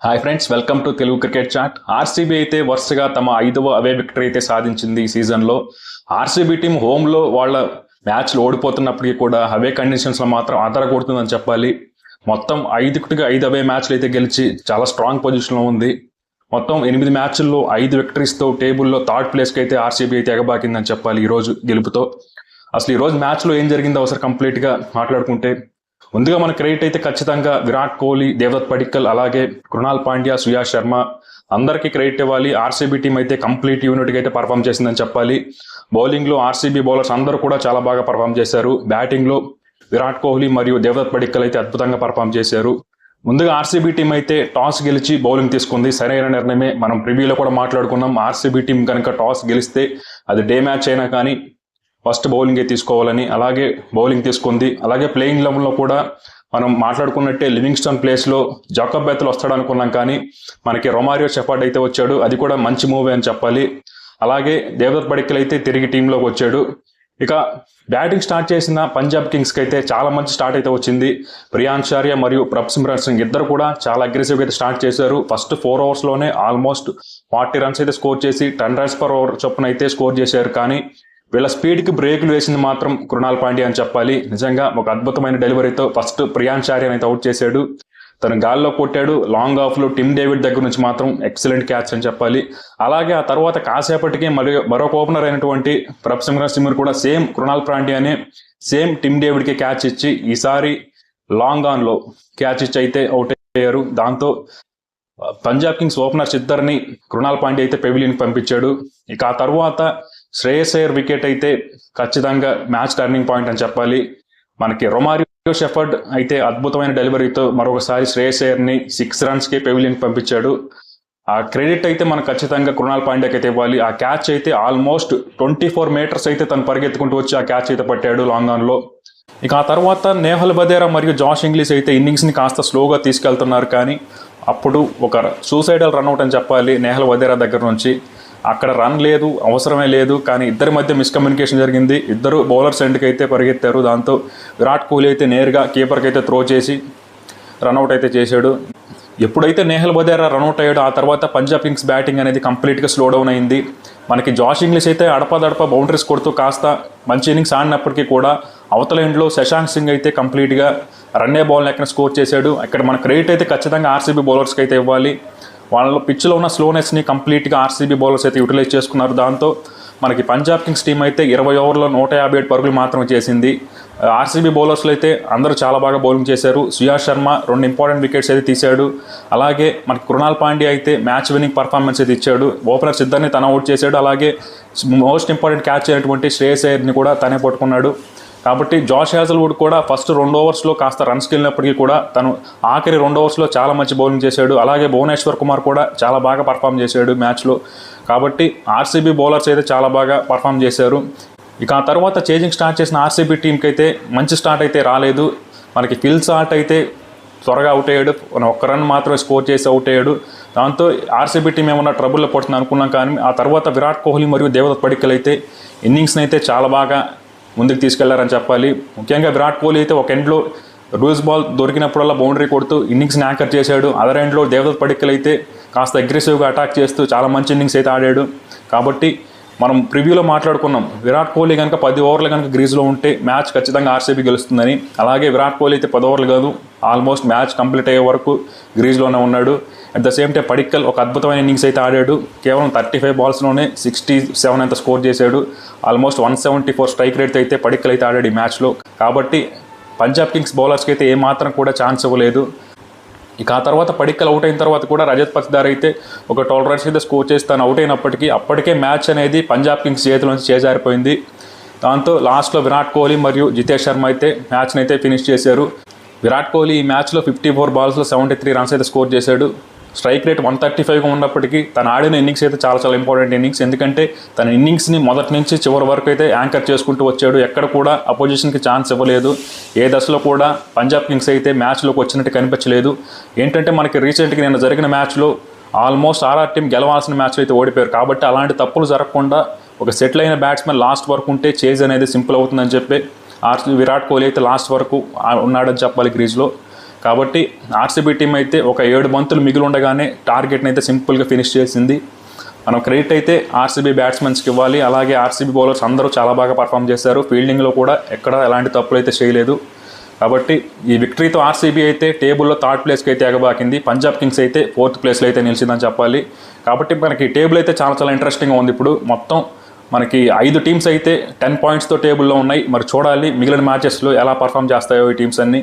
Hi friends, welcome to Telugu cricket chat. RCB అయితే వరుసగా తమ 5వ అవే విక్టరీ అయితే సాధించింది ఈ సీజన్లో. ఆర్సీబీ టీం హోమ్లో వాళ్ళ మ్యాచ్లు ఓడిపోతున్నప్పటికీ కూడా అవే కండిషన్స్లో మాత్రం ఆధారపడుతుందని చెప్పాలి. మొత్తం 5 అవే మ్యాచ్లు అయితే గెలిచి చాలా స్ట్రాంగ్ పొజిషన్లో ఉంది. మొత్తం 8 మ్యాచ్ల్లో 5 విక్టరీస్తో టేబుల్లో థర్డ్ ప్లేస్కి అయితే ఆర్సీబీ అయితే ఎగబాకిందని చెప్పాలి ఈరోజు గెలుపుతో. అసలు ఈరోజు మ్యాచ్లో ఏం జరిగిందో ఒకసారి కంప్లీట్గా మాట్లాడుకుంటే, ముందుగా మన క్రెడిట్ అయితే ఖచ్చితంగా విరాట్ కోహ్లీ, దేవదత్ పడిక్కల్, అలాగే కృణాల్ పాండ్యా, సుయాష్ శర్మ అందరికీ క్రెడిట్ ఇవ్వాలి. ఆర్సీబీ టీం అయితే కంప్లీట్ యూనిట్గా అయితే పర్ఫామ్ చేసిందని చెప్పాలి. బౌలింగ్లో ఆర్సీబీ బౌలర్స్ అందరూ కూడా చాలా బాగా పర్ఫామ్ చేశారు. బ్యాటింగ్లో విరాట్ కోహ్లీ మరియు దేవదత్ పడిక్కల్ అయితే అద్భుతంగా పర్ఫామ్ చేశారు. ముందుగా ఆర్సీబీ టీం అయితే టాస్ గెలిచి బౌలింగ్ తీసుకుంది. సరైన నిర్ణయమే. మనం ప్రివ్యూలో కూడా మాట్లాడుకున్నాం, ఆర్సీబీ టీం కనుక టాస్ గెలిస్తే అది డే మ్యాచ్ అయినా కానీ ఫస్ట్ బౌలింగే తీసుకోవాలని. అలాగే బౌలింగ్ తీసుకుంది. అలాగే ప్లేయింగ్ లెవెల్లో కూడా మనం మాట్లాడుకున్నట్టే లివింగ్స్టన్ ప్లేస్లో జాకబ్ బెతల్ వస్తాడు అనుకున్నాం, కానీ మనకి రొమారియో షెఫర్డ్ అయితే వచ్చాడు. అది కూడా మంచి మూవీ అని చెప్పాలి. అలాగే దేవదత్ పడిక్కల్ అయితే తిరిగి టీంలోకి వచ్చాడు. ఇక బ్యాటింగ్ స్టార్ట్ చేసిన పంజాబ్ కింగ్స్కి అయితే చాలా మంచి స్టార్ట్ అయితే వచ్చింది. ప్రియాంశార్య మరియు ప్రభ్సిమ్రన్ సింగ్ ఇద్దరు కూడా చాలా అగ్రెసివ్గా అయితే స్టార్ట్ చేశారు. ఫస్ట్ 4 ఓవర్స్లోనే ఆల్మోస్ట్ 40 రన్స్ అయితే స్కోర్ చేసి 10 రన్స్ పర్ ఓవర్ చొప్పున అయితే స్కోర్ చేశారు. కానీ వీళ్ళ స్పీడ్కి బ్రేకులు వేసింది మాత్రం కృణాల్ పాండ్యా అని చెప్పాలి. నిజంగా ఒక అద్భుతమైన డెలివరీతో ఫస్ట్ ప్రియాంశార్యని అయితే అవుట్ చేశాడు. తను గాల్లో కొట్టాడు. లాంగ్ ఆఫ్లో టిమ్ డేవిడ్ దగ్గర నుంచి మాత్రం ఎక్సలెంట్ క్యాచ్ అని చెప్పాలి. అలాగే ఆ తర్వాత కాసేపటికి మరొక ఓపెనర్ అయినటువంటి ప్రభ్సిమ్రన్ సింగ్ కూడా సేమ్ కృణాల్ పాండ్యానే సేమ్ టిమ్ డేవిడ్కి క్యాచ్ ఇచ్చి ఈసారి లాంగ్ ఆన్లో క్యాచ్ ఇచ్చి అయితే అవుట్ అయ్యారు. దాంతో పంజాబ్ కింగ్స్ ఓపెనర్స్ ఇద్దరిని కృణాల్ పాండ్యా అయితే పెవిలియన్కి పంపించాడు. ఇక ఆ తర్వాత శ్రేయస్ అయ్యర్ వికెట్ అయితే ఖచ్చితంగా మ్యాచ్ టర్నింగ్ పాయింట్ అని చెప్పాలి. మనకి రొమారియో షెఫర్డ్ అయితే అద్భుతమైన డెలివరీతో మరొకసారి శ్రేయస్ అయ్యర్ని 6 రన్స్కి పెవిలియన్కి పంపించాడు. ఆ క్రెడిట్ అయితే మనకు ఖచ్చితంగా కృణాల్ పాండ్యాకి అయితే ఇవ్వాలి. ఆ క్యాచ్ అయితే ఆల్మోస్ట్ 24 మీటర్స్ అయితే తను పరిగెత్తుకుంటూ వచ్చి ఆ క్యాచ్ అయితే పట్టాడు లాంగ్ ఆన్లో. ఇక ఆ తర్వాత నేహల్ బదేరా మరియు జాష్ ఇంగ్లీష్ అయితే ఇన్నింగ్స్ని కాస్త స్లోగా తీసుకెళ్తున్నారు. కానీ అప్పుడు ఒక సూసైడల్ రన్అట్ అని చెప్పాలి నేహల్ బదేరా దగ్గర నుంచి. అక్కడ రన్ లేదు, అవసరమే లేదు, కానీ ఇద్దరి మధ్య మిస్కమ్యూనికేషన్ జరిగింది. ఇద్దరు బౌలర్స్ ఎండ్కి అయితే పరిగెత్తారు. దాంతో విరాట్ కోహ్లీ అయితే నేరుగా కీపర్కి అయితే త్రో చేసి రన్అట్ అయితే చేశాడు. ఎప్పుడైతే నేహల్ బదేరా రన్అట్ అయ్యాడో ఆ తర్వాత పంజాబ్ కింగ్స్ బ్యాటింగ్ అనేది కంప్లీట్గా స్లో డౌన్ అయింది. మనకి జాష్ ఇంగ్లీష్ అయితే అడపదడప బౌండరీస్ కొడుతూ కాస్త మంచి ఇన్నింగ్స్ ఆడినప్పటికీ కూడా అవతల ఎండ్లో శశాంక్ సింగ్ అయితే కంప్లీట్గా రన్నే బాల్ ఎక్కడ స్కోర్ చేశాడు. ఇక్కడ మన క్రెడిట్ అయితే ఖచ్చితంగా ఆర్సీబీ బౌలర్స్కి అయితే ఇవ్వాలి. వాళ్ళ పిచ్లో ఉన్న స్లోనెస్ని కంప్లీట్గా ఆర్సీబీ బౌలర్స్ అయితే యూటిలైజ్ చేసుకున్నారు. దాంతో మనకి పంజాబ్ కింగ్స్ టీం అయితే 20 ఓవర్లో 157 పరుగులు మాత్రమే చేసింది. ఆర్సీబీ బౌలర్స్లో అయితే అందరూ చాలా బాగా బౌలింగ్ చేశారు. సుయాష్ శర్మ 2 ఇంపార్టెంట్ వికెట్స్ అయితే తీశాడు. అలాగే మనకి కృణాల్ పాండ్యా అయితే మ్యాచ్ విన్నింగ్ పర్ఫార్మెన్స్ అయితే ఇచ్చాడు. ఓపెనర్స్ ఇద్దరిని తన అవుట్ చేశాడు. అలాగే మోస్ట్ ఇంపార్టెంట్ క్యాచ్ అయినటువంటి శ్రేయస్ అయ్యర్ని కూడా తనే పట్టుకున్నాడు. కాబట్టి జాష్ హ్యాజల్వుడ్ కూడా ఫస్ట్ 2 ఓవర్స్లో కాస్త రన్స్కి వెళ్ళినప్పటికీ కూడా తను ఆఖరి 2 ఓవర్స్లో చాలా మంచి బౌలింగ్ చేశాడు. అలాగే భువనేశ్వర్ కుమార్ కూడా చాలా బాగా పర్ఫామ్ చేశాడు మ్యాచ్లో. కాబట్టి ఆర్సీబీ బౌలర్స్ అయితే చాలా బాగా పర్ఫామ్ చేశారు. ఇక ఆ తర్వాత చేజింగ్ స్టార్ట్ చేసిన ఆర్సీబీ టీంకి అయితే మంచి స్టార్ట్ అయితే రాలేదు. మనకి ఫిల్ షాట్ అయితే త్వరగా అవుట్ అయ్యాడు. 1 రన్ మాత్రమే స్కోర్ చేసి అవుట్ అయ్యాడు. దాంతో ఆర్సీబీ టీం ఏమన్నా ట్రబుల్లో పడుతుంది అనుకున్నాం. కానీ ఆ తర్వాత విరాట్ కోహ్లీ మరియు దేవదత్ పడిక్కల్ అయితే ఇన్నింగ్స్ని అయితే చాలా బాగా ముందుకు తీసుకెళ్లారని చెప్పాలి. ముఖ్యంగా విరాట్ కోహ్లీ అయితే ఒక ఎండ్లో లూజ్ బాల్ దొరికినప్పుడల్లా బౌండరీ కొడుతూ ఇన్నింగ్స్ని యాంకర్ చేశాడు. అదర్ ఎండ్లో దేవదత్ పడిక్కల్ అయితే కాస్త అగ్రెసివ్గా అటాక్ చేస్తూ చాలా మంచి ఇన్నింగ్స్ అయితే ఆడాడు. కాబట్టి మనం ప్రివ్యూలో మాట్లాడుకున్నాం, విరాట్ కోహ్లీ కనుక 10 ఓవర్లు కనుక గ్రీజ్లో ఉంటే మ్యాచ్ ఖచ్చితంగా ఆర్సీబీ గెలుస్తుందని. అలాగే విరాట్ కోహ్లీ అయితే 10 ఓవర్లు కాదు, ఆల్మోస్ట్ మ్యాచ్ కంప్లీట్ అయ్యే వరకు గ్రీజ్లోనే ఉన్నాడు. At the same time Padikkal ఒక అద్భుతమైన ఇన్నింగ్స్ అయితే ఆడాడు. కేవలం 35 బాల్స్లోనే 67 అయితే స్కోర్ చేశాడు. ఆల్మోస్ట్ 174 స్ట్రైక్ రేట్ అయితే పడిక్కల్ అయితే ఆడాడు ఈ మ్యాచ్లో. కాబట్టి పంజాబ్ కింగ్స్ బౌలర్స్కి అయితే ఏమాత్రం కూడా ఛాన్స్ ఇవ్వలేదు. ఇక ఆ తర్వాత పడిక్కల్ అవుట్ అయిన తర్వాత కూడా రజత్ పటిదార్ అయితే ఒక 12 రన్స్ అయితే స్కోర్ చేసి తను అవుట్ అయినప్పటికీ అప్పటికే మ్యాచ్ అనేది పంజాబ్ కింగ్స్ చేతిలోంచి చేజారిపోయింది. దాంతో లాస్ట్లో విరాట్ కోహ్లీ మరియు జితేష్ శర్మ అయితే మ్యాచ్ని అయితే ఫినిష్ చేశారు. విరాట్ కోహ్లీ ఈ మ్యాచ్లో 54 బాల్స్లో 73 రన్స్ అయితే స్కోర్ చేశాడు. స్ట్రైక్ రేట్ 135గా ఉన్నప్పటికీ తను ఆడిన ఇన్నింగ్స్ అయితే చాలా ఇంపార్టెంట్ ఇన్నింగ్స్. ఎందుకంటే తన ఇన్నింగ్స్ని మొదటి నుంచి చివరి వరకు అయితే యాంకర్ చేసుకుంటూ వచ్చాడు. ఎక్కడ కూడా అపోజిషన్కి ఛాన్స్ ఇవ్వలేదు. ఏ దశలో కూడా పంజాబ్ కింగ్స్ అయితే మ్యాచ్లోకి వచ్చినట్టు కనిపించలేదు. ఏంటంటే మనకి రీసెంట్గా నిన్న జరిగిన మ్యాచ్లో ఆల్మోస్ట్ ఆర్ఆర్ టీం గెలవాల్సిన మ్యాచ్లో అయితే ఓడిపోయారు. కాబట్టి అలాంటి తప్పులు జరగకుండా ఒక సెటిల్ అయిన బ్యాట్స్మెన్ లాస్ట్ వరకు ఉంటే చేజ్ అనేది సింపుల్ అవుతుందని చెప్పి విరాట్ కోహ్లీ అయితే లాస్ట్ వరకు ఉన్నాడని చెప్పాలి గ్రీజ్లో. కాబట్టి ఆర్సీబీ టీం అయితే ఒక 7 బంతులు మిగిలి ఉండగానే టార్గెట్ని అయితే సింపుల్గా ఫినిష్ చేసింది. మనం క్రెడిట్ అయితే ఆర్సీబీ బ్యాట్స్మెన్స్కి ఇవ్వాలి. అలాగే ఆర్సీబీ బౌలర్స్ అందరూ చాలా బాగా పర్ఫామ్ చేశారు. ఫీల్డింగ్లో కూడా ఎక్కడ ఎలాంటి తప్పులు అయితే చేయలేదు. కాబట్టి ఈ విక్టరీతో ఆర్సీబీ అయితే టేబుల్లో 3rd ప్లేస్కి అయితే ఎగబాకింది. పంజాబ్ కింగ్స్ అయితే 4th ప్లేస్లో అయితే నిలిచిందని చెప్పాలి. కాబట్టి మనకి టేబుల్ అయితే చాలా చాలా ఇంట్రెస్టింగ్గా ఉంది. ఇప్పుడు మొత్తం మనకి 5 టీమ్స్ అయితే 10 పాయింట్స్తో టేబుల్లో ఉన్నాయి. మరి చూడాలి మిగిలిన మ్యాచెస్లో ఎలా పర్ఫామ్ చేస్తాయో ఈ టీమ్స్ అన్నీ.